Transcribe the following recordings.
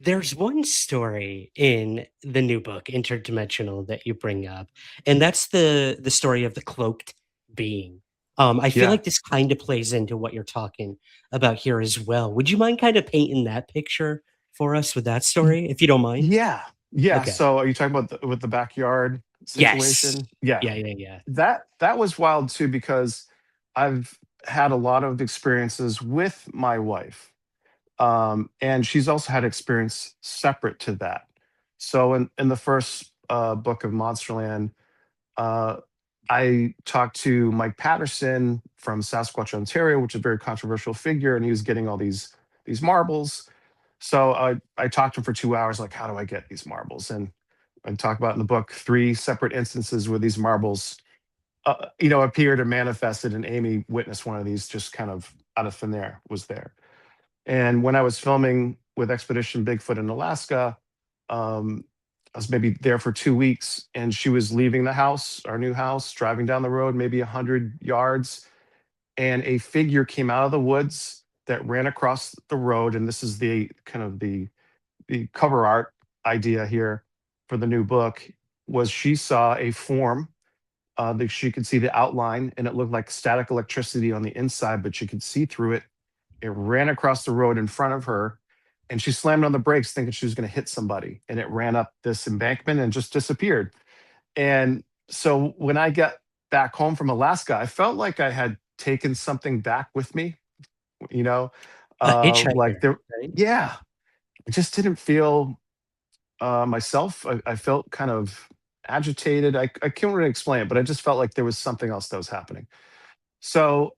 There's one story in the new book, Interdimensional, that you bring up, and that's the story of the cloaked being. I feel Yeah. like this kind of plays into what you're talking about here as well. Would you mind kind of painting that picture for us with that Y- story, if you don't mind? Yeah. Yeah. Okay. So are you talking about with the backyard Yes. situation? Yeah. Yeah, yeah, yeah. That was wild too because I've had a lot of experiences with my wife. And she's also had experience separate to that. So in the first book of Monsterland, uh, I talked to Mike Patterson from Sasquatch, Ontario, which is a very controversial figure, and he was getting all these marbles. So I talked to him for 2 hours, like, how do I get these marbles? And I talk about in the book three separate instances where these marbles, appeared or manifested, and Amy witnessed one of these just kind of out of thin air was there. And when I was filming with Expedition Bigfoot in Alaska, um, I was maybe there for 2 weeks, and she was leaving the house, our new house, driving down the road, maybe 100 yards, and a figure came out of the woods that ran across the road. And this is the kind of the cover art idea here for the new book was she saw a form that she could see the outline, and it looked like static electricity on the inside, but she could see through it. It ran across the road in front of her, and she slammed on the brakes thinking she was going to hit somebody. And it ran up this embankment and just disappeared. And so when I got back home from Alaska, I felt like I had taken something back with me, you know, A like hitchhiker, there, right? yeah, I just didn't feel myself. I felt kind of agitated. I can't really explain it, but I just felt like there was something else that was happening. So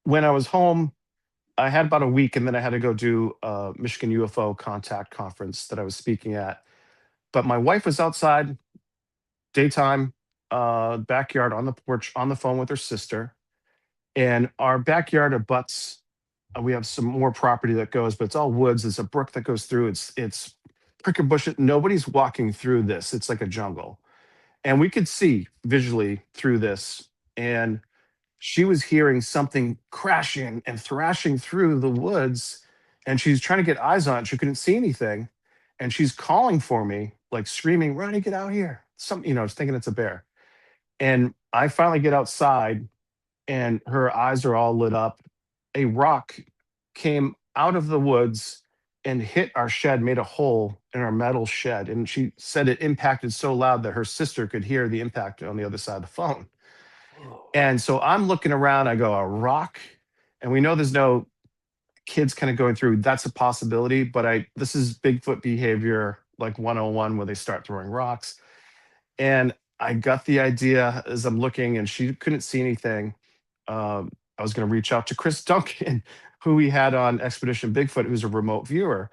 when I was home, I had about a week, and then I had to go do a Michigan UFO contact conference that I was speaking at. But my wife was outside, daytime, backyard on the porch, on the phone with her sister. And our backyard abuts. We have some more property that goes, but it's all woods. There's a brook that goes through. It's prickly bushes. Nobody's walking through this. It's like a jungle, and we could see visually through this. And she was hearing something crashing and thrashing through the woods, and she's trying to get eyes on it. She couldn't see anything, and she's calling for me, like screaming, "Ronnie, get out here!" Thinking it's a bear. And I finally get outside, and her eyes are all lit up. A rock came out of the woods and hit our shed, made a hole in our metal shed. And she said it impacted so loud that her sister could hear the impact on the other side of the phone. Whoa. And so I'm looking around, I go, a rock? And we know there's no kids kind of going through, that's a possibility, but this is Bigfoot behavior like 101 where they start throwing rocks. And I got the idea as I'm looking, and she couldn't see anything. I was going to reach out to Chris Duncan, who we had on Expedition Bigfoot, who's a remote viewer.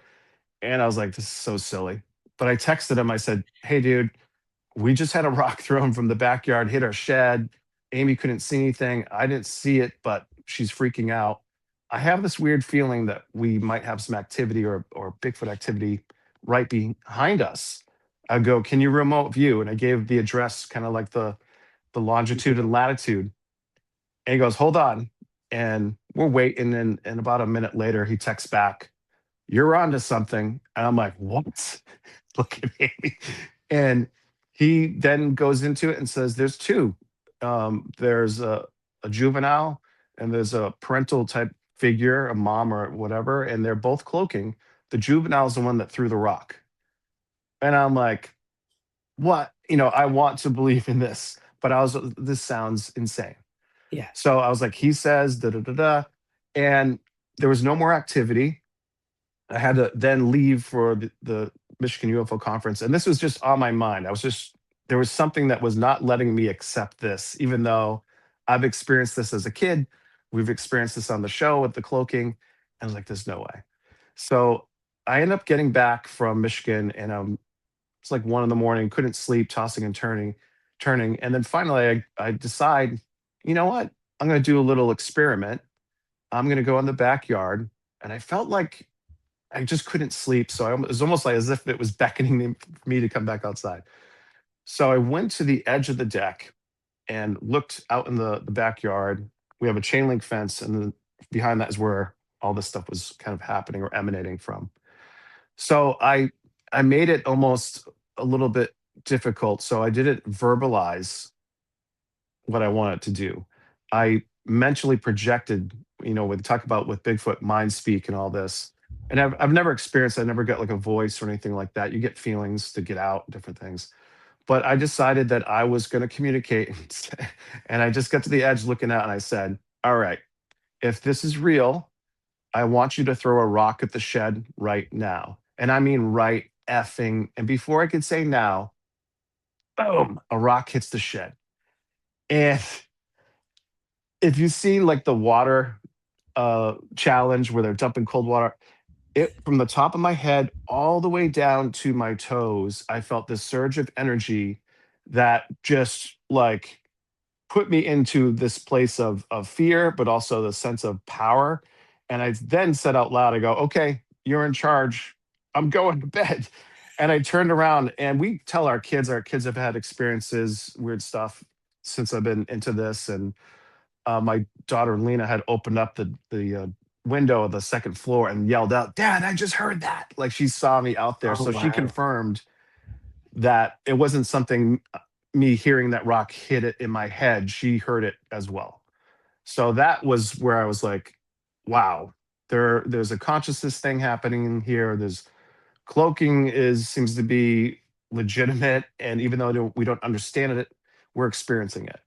And I was like, this is so silly. But I texted him, I said, hey, dude, we just had a rock thrown from the backyard, hit our shed. Amy couldn't see anything. I didn't see it, but she's freaking out. I have this weird feeling that we might have some activity or Bigfoot activity right behind us. I go, can you remote view? And I gave the address, kind of like the longitude and latitude. And he goes, hold on. And we're waiting. And about a minute later, he texts back, you're onto something. And I'm like, what? Look at me. And he then goes into it and says, there's two. There's a juvenile, and there's a parental type figure, a mom or whatever, and they're both cloaking. The juvenile is the one that threw the rock. And I'm like, what? I want to believe in this, but this sounds insane. Yeah. So I was like, he says, da da da da. And there was no more activity. I had to then leave for the Michigan UFO conference. And this was just on my mind. There was something that was not letting me accept this, even though I've experienced this as a kid. We've experienced this on the show with the cloaking. And I was like, there's no way. So I ended up getting back from Michigan, and it's like 1 in the morning, couldn't sleep, tossing and turning. And then finally I decide, you know what? I'm going to do a little experiment. I'm going to go in the backyard. And I felt like I just couldn't sleep. So it was almost like as if it was beckoning me to come back outside. So I went to the edge of the deck and looked out in the backyard. We have a chain link fence, and then behind that is where all this stuff was kind of happening or emanating from. So I made it almost a little bit difficult. So I didn't verbalize what I wanted to do. I mentally projected, we talk about with Bigfoot, mind speak and all this. And I've never experienced, I never got like a voice or anything like that. You get feelings to get out, different things. But I decided that I was going to communicate. And I just got to the edge looking out and I said, all right, if this is real, I want you to throw a rock at the shed right now. And I mean, right effing. And before I could say now, boom, a rock hits the shed. And if you see like the water challenge where they're dumping cold water, it from the top of my head all the way down to my toes, I felt this surge of energy that just like put me into this place of fear, but also the sense of power. And I then said out loud, I go, okay, you're in charge. I'm going to bed. And I turned around and we tell our kids have had experiences, weird stuff since I've been into this. And my daughter Lena had opened up the window of the second floor and yelled out, "Dad, I just heard that!" Like she saw me out there, Oh, so she wow. confirmed that it wasn't something me hearing that rock hit it in my head. She heard it as well. So that was where I was like, "Wow, there's a consciousness thing happening here. There's cloaking is seems to be legitimate, and even though we don't understand it, we're experiencing it."